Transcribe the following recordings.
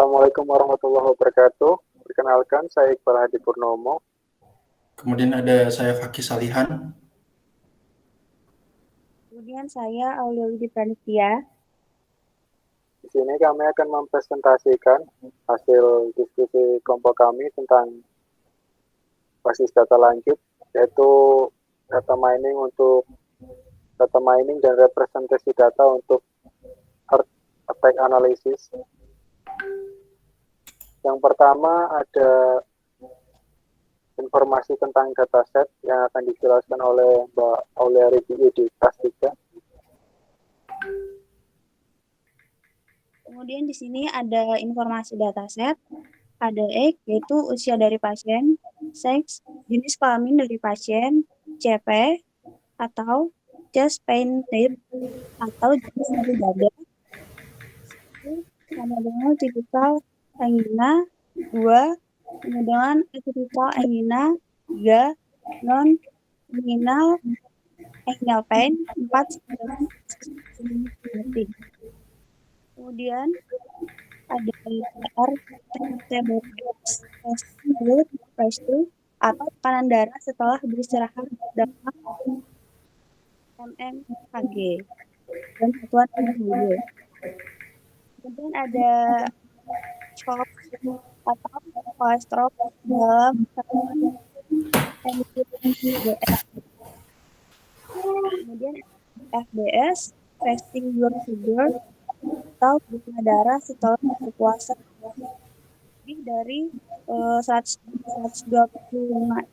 Assalamualaikum warahmatullahi wabarakatuh. Perkenalkan, saya Iqbal Hadi Purnomo. Kemudian ada saya Fakih Salihan. Kemudian saya Aulia Widi Pranitya. Di sini kami akan mempresentasikan hasil diskusi kelompok kami tentang basis data lanjut, yaitu data mining dan representasi data untuk Earth Effect Analysis. Yang pertama ada informasi tentang dataset yang akan dijelaskan oleh Mbak Aulia Ribi di kelas 3. Kemudian di sini ada informasi dataset, ada age, yaitu usia dari pasien, seks, jenis kelamin dari pasien, CP, atau chest pain type, atau jenis nyeri dada, sama dengan tipikal angina, 2, sama dengan atypical angina, 3, non anginal anginal pain, 4, kemudian ada PR TBS atau tekanan darah setelah beristirahat dalam mmHg dan satuan mmHg. Kemudian ada CHOP atau kolesterol dalam NDS. Kemudian FBS, fasting blood sugar, atau gula darah setelah berpuasa lebih dari 125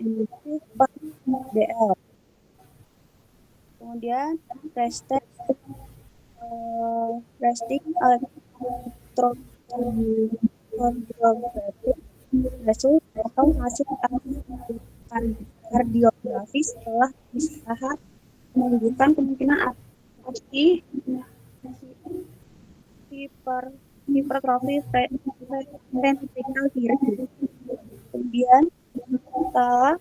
ml per ml. Kemudian resting elektrokardiografik result atau hasil kardiografi setelah istirahat menunjukkan kemungkinan atrofisi hipertrofi ventrikel kiri. Kemudian setelah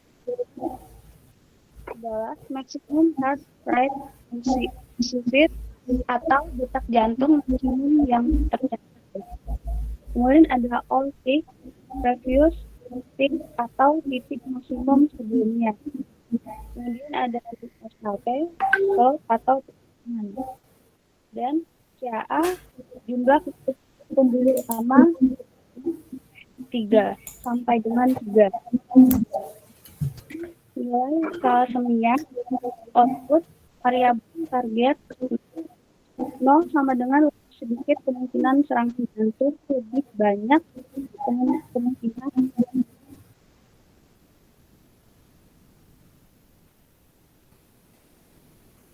adalah maximum heart rate increase atau detak jantung maksimum yang tercapai. Kemudian ada all peak previous peak atau titik maksimum sebelumnya. Kemudian ada SLP atau tekanan. Dan CAA jumlah pembuluh utama 3 sampai dengan 3. Nilai skala semia output variabel target 0 sama dengan sedikit kemungkinan serangan jantung, lebih banyak kemungkinan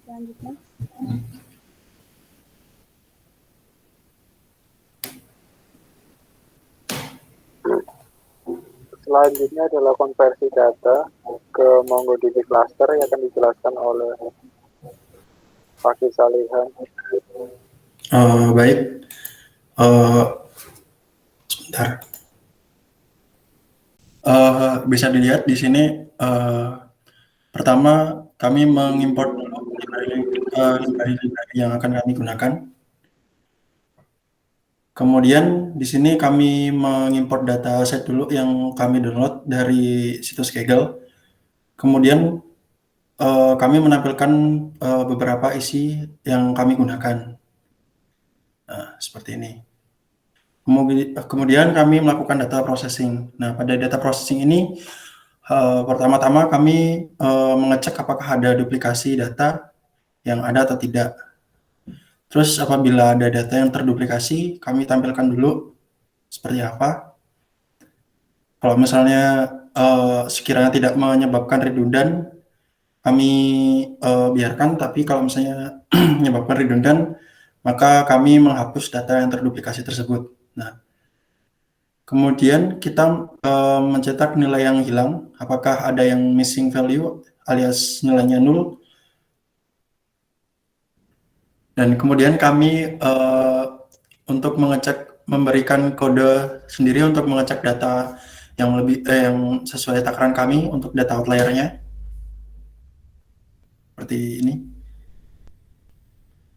selanjutnya. Selanjutnya adalah konversi data ke MongoDB cluster yang akan dijelaskan oleh Fakih Salihan. Baik, sebentar. Bisa dilihat di sini. Pertama, kami mengimport library yang akan kami gunakan. Kemudian di sini kami mengimport dataset dulu yang kami download dari situs Kaggle. Kemudian kami menampilkan beberapa isi yang kami gunakan. Nah, seperti ini. Kemudian kami melakukan data processing. Nah, pada data processing ini pertama-tama kami mengecek apakah ada duplikasi data yang ada atau tidak. Terus apabila ada data yang terduplikasi, kami tampilkan dulu seperti apa. Kalau misalnya sekiranya tidak menyebabkan redundan, kami biarkan. Tapi kalau misalnya menyebabkan redundan, maka kami menghapus data yang terduplikasi tersebut. Nah, kemudian kita mencetak nilai yang hilang, apakah ada yang missing value alias nilainya nol. Dan kemudian kami untuk mengecek, memberikan kode sendiri untuk mengecek data yang lebih yang sesuai takaran kami untuk data outliernya seperti ini.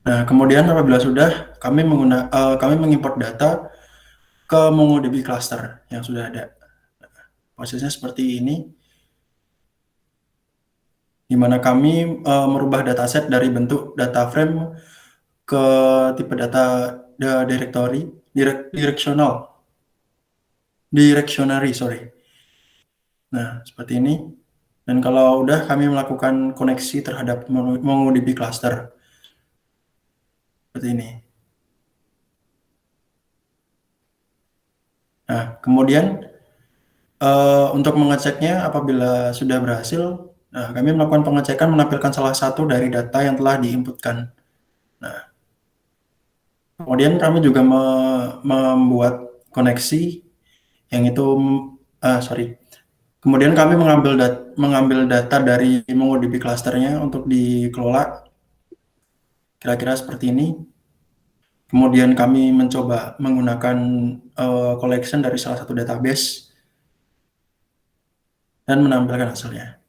Nah, kemudian apabila sudah kami mengimport data ke MongoDB cluster yang sudah ada. Prosesnya seperti ini, di mana kami merubah dataset dari bentuk data frame ke tipe data directionary, sorry. Nah, seperti ini. Dan kalau udah kami melakukan koneksi terhadap MongoDB cluster. Seperti ini. Nah, kemudian untuk mengeceknya apabila sudah berhasil, nah, kami melakukan pengecekan menampilkan salah satu dari data yang telah diinputkan. Nah, kemudian kami juga membuat koneksi yang itu, kemudian kami mengambil data dari MongoDB clusternya untuk dikelola kira-kira seperti ini. Kemudian kami mencoba menggunakan collection dari salah satu database dan menampilkan hasilnya.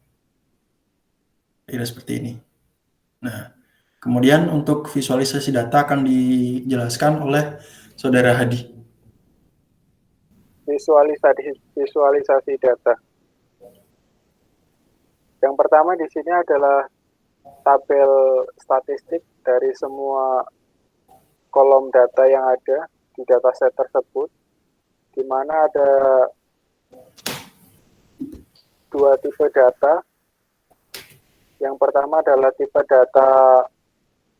Kira seperti ini. Nah, kemudian untuk visualisasi data akan dijelaskan oleh Saudara Hadi. Visualisasi data. Yang pertama di sini adalah tabel statistik dari semua kolom data yang ada di dataset tersebut, di mana ada dua tipe data. Yang pertama adalah tipe data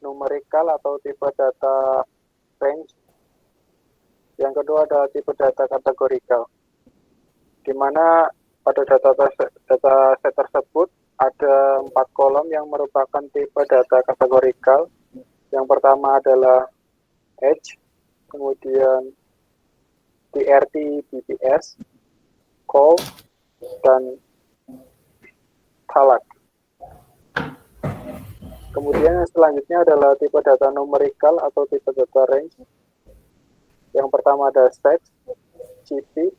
numerical atau tipe data range. Yang kedua adalah tipe data kategorikal, di mana pada dataset tersebut ada 4 kolom yang merupakan tipe data kategorikal. Yang pertama adalah Edge, kemudian DRT, BPS, Call, dan Talak. Kemudian yang selanjutnya adalah tipe data numerical atau tipe data range. Yang pertama ada sex, GP,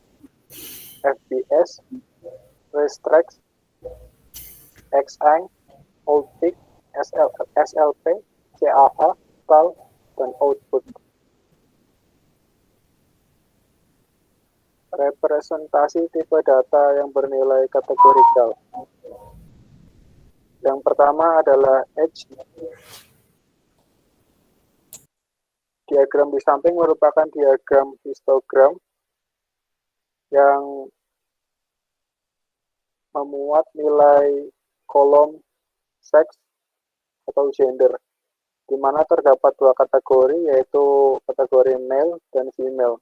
FBS, Restrict, XANG, Outpick, SLP, CAA, Cal, dan Output. Representasi tipe data yang bernilai kategorikal. Yang pertama adalah Edge. Diagram di samping merupakan diagram histogram yang memuat nilai kolom seks atau gender, di mana terdapat dua kategori, yaitu kategori male dan female.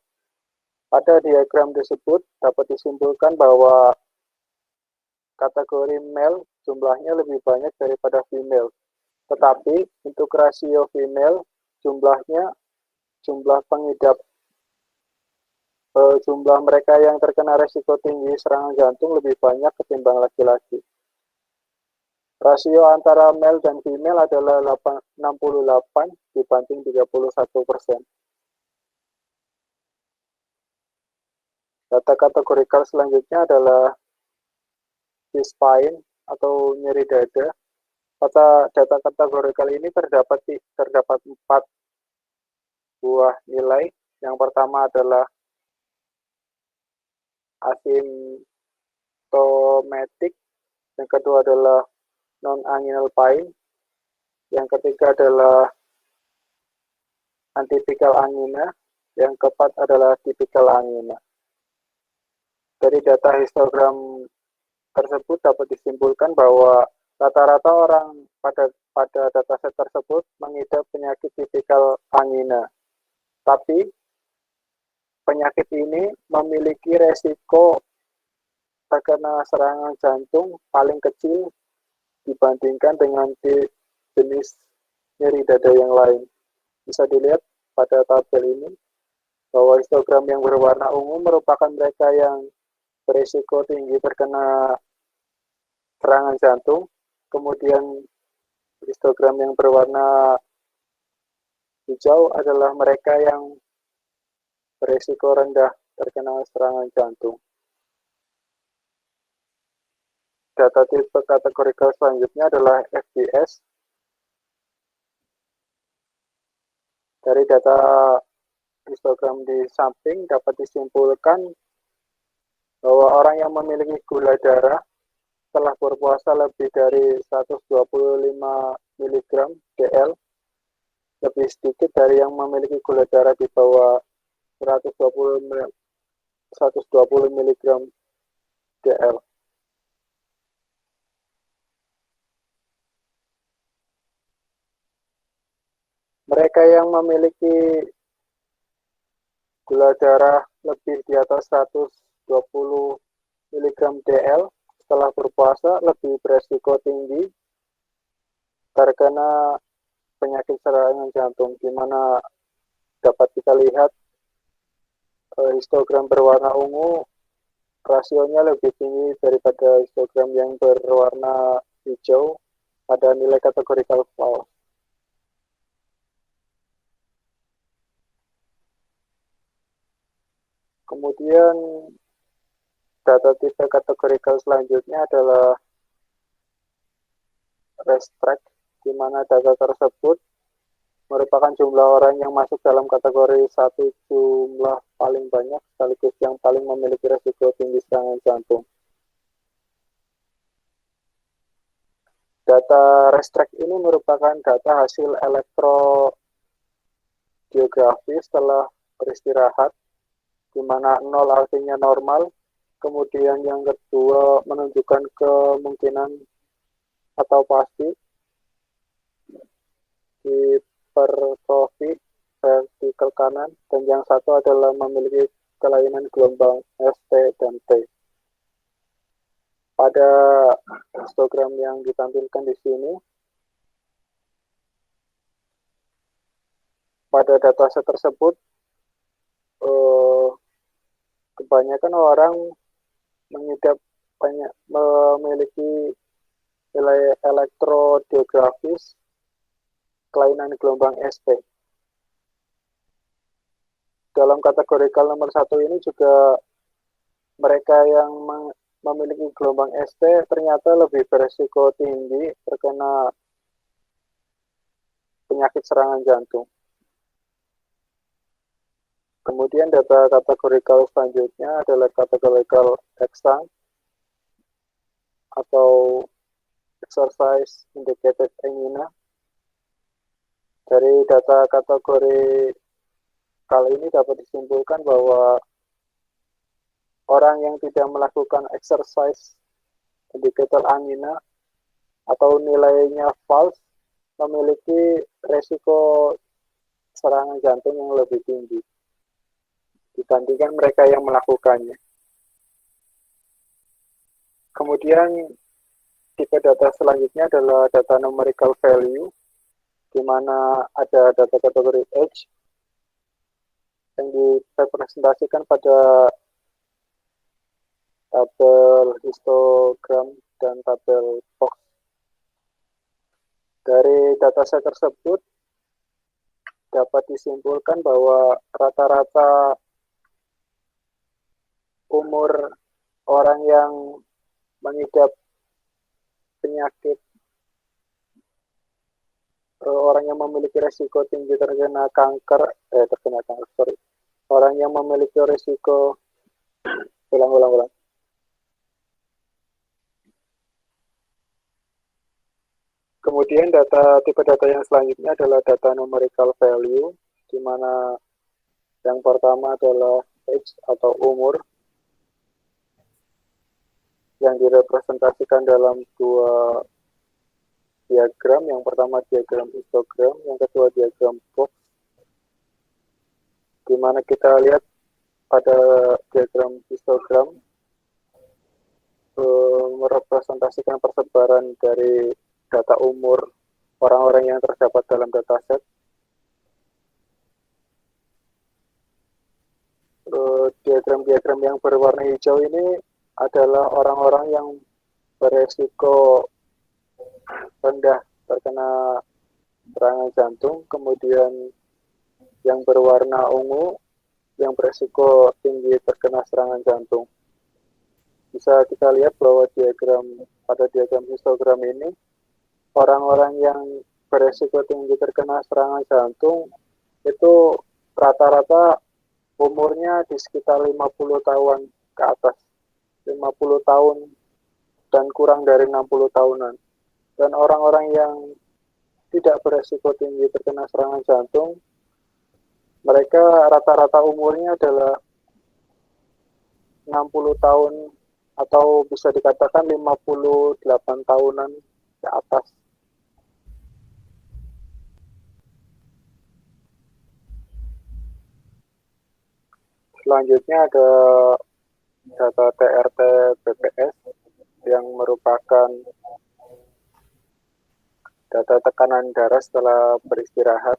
Pada diagram tersebut dapat disimpulkan bahwa kategori male jumlahnya lebih banyak daripada female, tetapi untuk rasio female jumlah pengidap jumlah mereka yang terkena resiko tinggi serangan jantung lebih banyak ketimbang laki-laki. Rasio antara male dan female adalah 68 dibanding 31%. Data kategorikal selanjutnya adalah chest pain atau nyeri dada. Pada data kategorikal ini terdapat 4 buah nilai. Yang pertama adalah asymptomatic, yang kedua adalah non-anginal pain, yang ketiga adalah antipikal angina, yang keempat adalah tipikal angina. Dari data histogram tersebut dapat disimpulkan bahwa rata-rata orang pada dataset tersebut mengidap penyakit tipikal angina. Tapi penyakit ini memiliki resiko terkena serangan jantung paling kecil dibandingkan dengan jenis nyeri dada yang lain. Bisa dilihat pada tabel ini bahwa histogram yang berwarna ungu merupakan mereka yang berisiko tinggi terkena serangan jantung. Kemudian histogram yang berwarna hijau adalah mereka yang berisiko rendah terkena serangan jantung. Data tipe kategorikal selanjutnya adalah FBS. Dari data histogram di samping dapat disimpulkan bahwa orang yang memiliki gula darah setelah berpuasa lebih dari 125 mg DL lebih sedikit dari yang memiliki gula darah di bawah 120 mg DL. Mereka yang memiliki gula darah lebih di atas 120 mg DL setelah berpuasa lebih beresiko tinggi terkena penyakit serangan jantung, di mana dapat kita lihat histogram berwarna ungu rasionya lebih tinggi daripada histogram yang berwarna hijau pada nilai kategorikal false. Kemudian data tipe kategorikal selanjutnya adalah restrict, di mana data tersebut merupakan jumlah orang yang masuk dalam kategori satu jumlah paling banyak sekaligus yang paling memiliki risiko tinggi serangan jantung. Data restrict ini merupakan data hasil elektrokardiografi setelah beristirahat, di mana 0 artinya normal, kemudian yang kedua menunjukkan kemungkinan atau pasti, hipertrofi vertikal kanan, dan yang satu adalah memiliki kelainan gelombang ST dan T. Pada histogram yang ditampilkan di sini, pada dataset tersebut kebanyakan orang memiliki nilai elektrodiografis kelainan gelombang ST. Dalam kategorikal nomor 1 ini juga mereka yang memiliki gelombang ST ternyata lebih beresiko tinggi terkena penyakit serangan jantung. Kemudian data kategorikal selanjutnya adalah kategorikal extant atau exercise indicated angina. Dari data kategori kali ini dapat disimpulkan bahwa orang yang tidak melakukan exercise indicator angina atau nilainya false memiliki resiko serangan jantung yang lebih tinggi dibandingkan mereka yang melakukannya. Kemudian tipe data selanjutnya adalah data numerical value, di mana ada data kategori age yang direpresentasikan pada tabel histogram dan tabel box. Dari dataset tersebut dapat disimpulkan bahwa rata-rata umur orang yang mengidap penyakit, orang yang memiliki risiko tinggi terkena kanker, orang yang memiliki risiko, Kemudian tipe data yang selanjutnya adalah data numerical value, di mana yang pertama adalah age atau umur, yang direpresentasikan dalam dua diagram. Yang pertama diagram histogram, yang kedua diagram box, di mana kita lihat pada diagram histogram merepresentasikan persebaran dari data umur orang-orang yang terdapat dalam dataset. Diagram-diagram yang berwarna hijau ini adalah orang-orang yang beresiko rendah terkena serangan jantung, kemudian yang berwarna ungu yang beresiko tinggi terkena serangan jantung. Bisa kita lihat bahwa pada diagram histogram ini, orang-orang yang beresiko tinggi terkena serangan jantung itu rata-rata umurnya di sekitar 50 tahun ke atas. 50 tahun dan kurang dari 60 tahunan. Dan orang-orang yang tidak beresiko tinggi terkena serangan jantung, mereka rata-rata umurnya adalah 60 tahun atau bisa dikatakan 58 tahunan ke atas. Selanjutnya ada data TRT BPS yang merupakan data tekanan darah setelah beristirahat.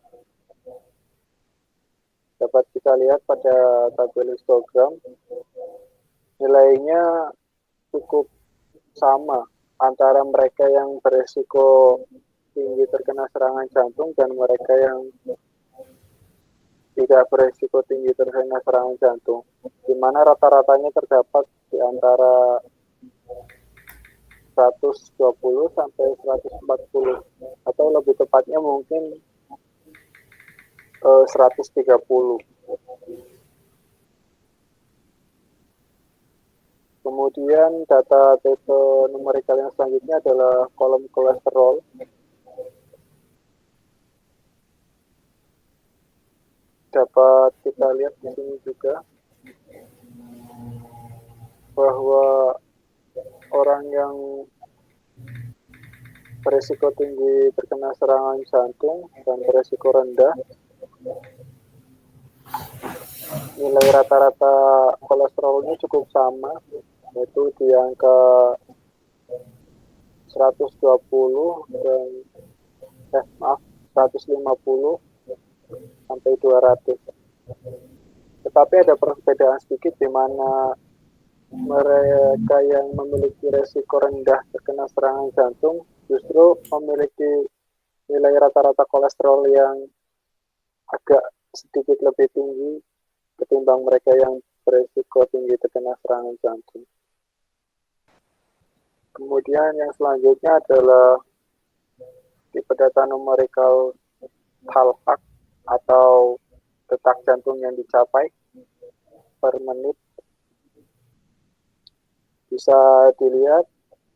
Dapat kita lihat pada tabel histogram, nilainya cukup sama antara mereka yang beresiko tinggi terkena serangan jantung dan mereka yang tidak beresiko tinggi terkena serangan jantung, di mana rata-ratanya terdapat di antara 120 sampai 140 atau lebih tepatnya mungkin 130. Kemudian data tipe numerikal yang selanjutnya adalah kolom kolesterol. Dapat kita lihat di sini juga bahwa orang yang beresiko tinggi terkena serangan jantung dan beresiko rendah, nilai rata-rata kolesterolnya cukup sama, yaitu di angka 120 dan 150 sampai 200. Tetapi ada perbedaan sedikit di mana mereka yang memiliki resiko rendah terkena serangan jantung justru memiliki nilai rata-rata kolesterol yang agak sedikit lebih tinggi ketimbang mereka yang beresiko tinggi terkena serangan jantung. Kemudian yang selanjutnya adalah tipe data numerikal THALHAC atau detak jantung yang dicapai per menit. Bisa dilihat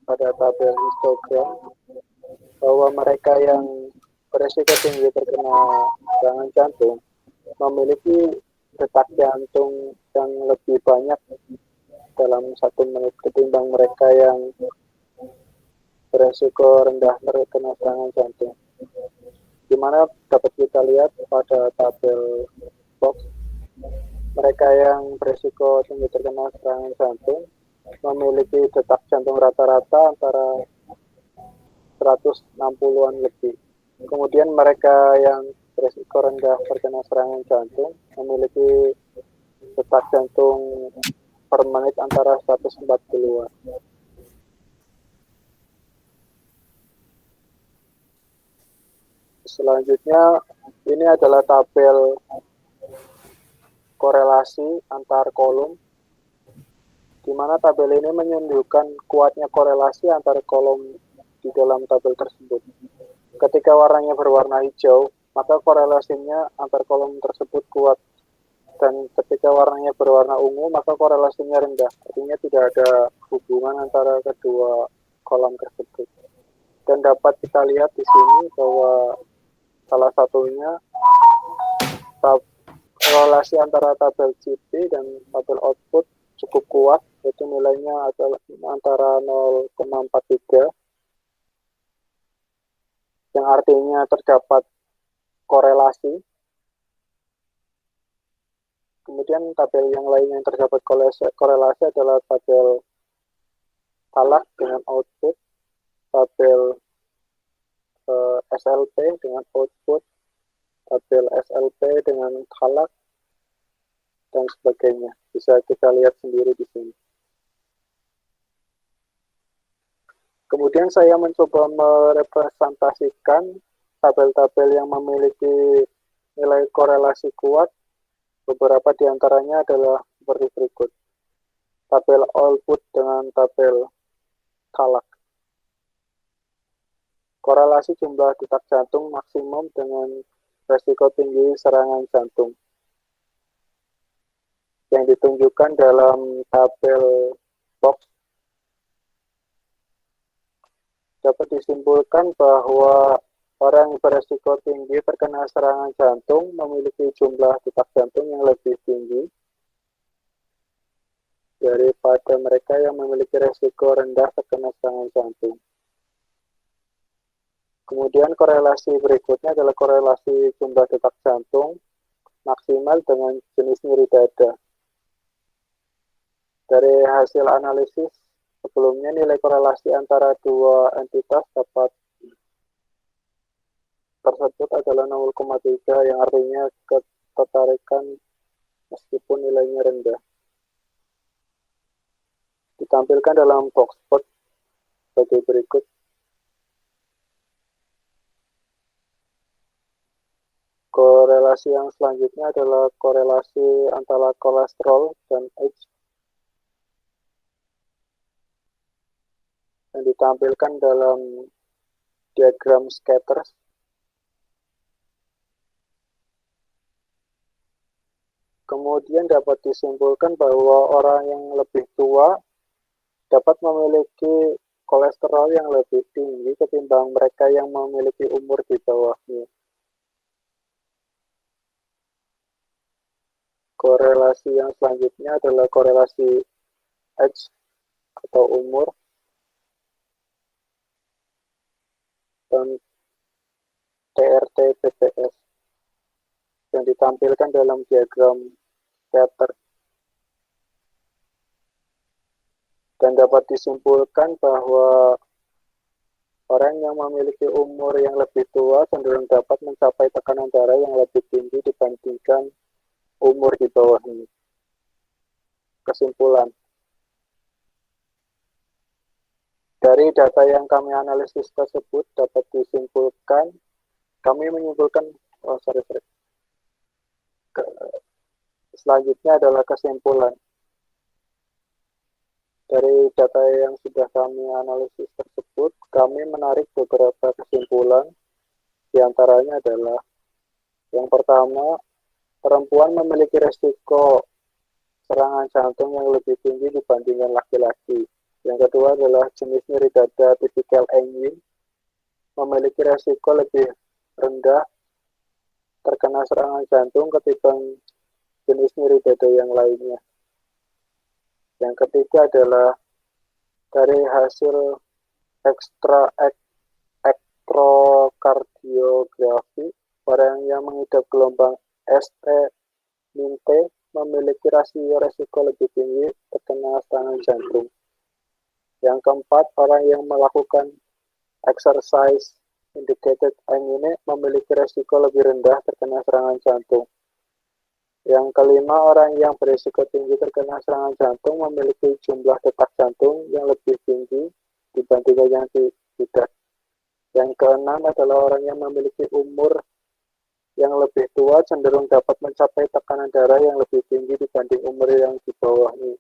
pada tabel histogram bahwa mereka yang beresiko tinggi terkena serangan jantung memiliki detak jantung yang lebih banyak dalam 1 menit ketimbang mereka yang beresiko rendah terkena serangan jantung. Di mana dapat kita lihat pada tabel box, mereka yang beresiko tinggi terkena serangan jantung memiliki detak jantung rata-rata antara 160-an lebih. Kemudian mereka yang beresiko rendah terkena serangan jantung memiliki detak jantung per menit antara 140-an. Selanjutnya, ini adalah tabel korelasi antar kolom, di mana tabel ini menunjukkan kuatnya korelasi antar kolom di dalam tabel tersebut. Ketika warnanya berwarna hijau, maka korelasinya antar kolom tersebut kuat. Dan ketika warnanya berwarna ungu, maka korelasinya rendah. Artinya tidak ada hubungan antara kedua kolom tersebut. Dan dapat kita lihat di sini bahwa salah satunya korelasi antara tabel CP dan tabel output cukup kuat, yaitu nilainya adalah antara 0,43, yang artinya terdapat korelasi. Kemudian tabel yang lain yang terdapat korelasi adalah tabel THALHAC dengan output, tabel SLP dengan output, tabel SLP dengan THALHAC, dan sebagainya. Bisa kita lihat sendiri di sini. Kemudian saya mencoba merepresentasikan tabel-tabel yang memiliki nilai korelasi kuat. Beberapa di antaranya adalah seperti berikut. Tabel output dengan tabel THALHAC. Korelasi jumlah detak jantung maksimum dengan resiko tinggi serangan jantung. yang ditunjukkan dalam tabel box dapat disimpulkan bahwa orang yang beresiko tinggi terkena serangan jantung memiliki jumlah detak jantung yang lebih tinggi daripada mereka yang memiliki resiko rendah terkena serangan jantung. Kemudian korelasi berikutnya adalah korelasi jumlah detak jantung maksimal dengan jenis nyeri dada. Dari hasil analisis sebelumnya, nilai korelasi antara dua entitas tersebut adalah 0,3 yang artinya ketertarikan meskipun nilainya rendah. Ditampilkan dalam box plot sebagai berikut. Korelasi yang selanjutnya adalah korelasi antara kolesterol dan age yang ditampilkan dalam diagram scatter. Kemudian dapat disimpulkan bahwa orang yang lebih tua dapat memiliki kolesterol yang lebih tinggi ketimbang mereka yang memiliki umur di bawahnya. Korelasi yang selanjutnya adalah korelasi age atau umur dan TRT-PPS yang ditampilkan dalam diagram scatter. Dan dapat disimpulkan bahwa orang yang memiliki umur yang lebih tua cenderung dapat mencapai tekanan darah yang lebih tinggi dibandingkan umur di bawahnya. Kesimpulan. Dari data yang kami analisis tersebut dapat disimpulkan, selanjutnya adalah kesimpulan. Dari data yang sudah kami analisis tersebut, kami menarik beberapa kesimpulan. Di antaranya adalah, yang pertama, perempuan memiliki resiko serangan jantung yang lebih tinggi dibandingkan laki-laki. Yang kedua adalah jenis nyeri dada tipikal angin memiliki resiko lebih rendah terkena serangan jantung ketimbang jenis nyeri dada yang lainnya. Yang ketiga adalah dari hasil elektrokardiografi, orang yang mengidap gelombang ST-MIN-T memiliki rasio resiko lebih tinggi terkena serangan jantung. Yang keempat, orang yang melakukan exercise indicated angine memiliki resiko lebih rendah terkena serangan jantung. Yang kelima, orang yang berisiko tinggi terkena serangan jantung memiliki jumlah detak jantung yang lebih tinggi dibandingkan yang tidak. Yang keenam adalah orang yang memiliki umur yang lebih tua cenderung dapat mencapai tekanan darah yang lebih tinggi dibanding umur yang di bawahnya.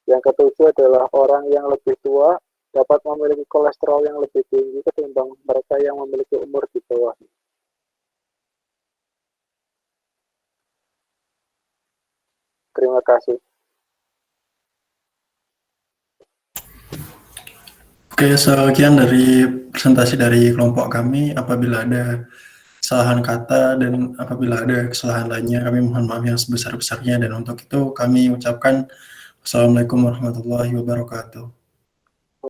Yang ketujuh adalah orang yang lebih tua dapat memiliki kolesterol yang lebih tinggi ketimbang mereka yang memiliki umur di bawahnya. Terima kasih. Oke, sekian dari presentasi dari kelompok kami. Apabila ada kesalahan kata dan apabila ada kesalahan lainnya, kami mohon maaf yang sebesar-besarnya. Dan untuk itu kami ucapkan Assalamualaikum warahmatullahi wabarakatuh.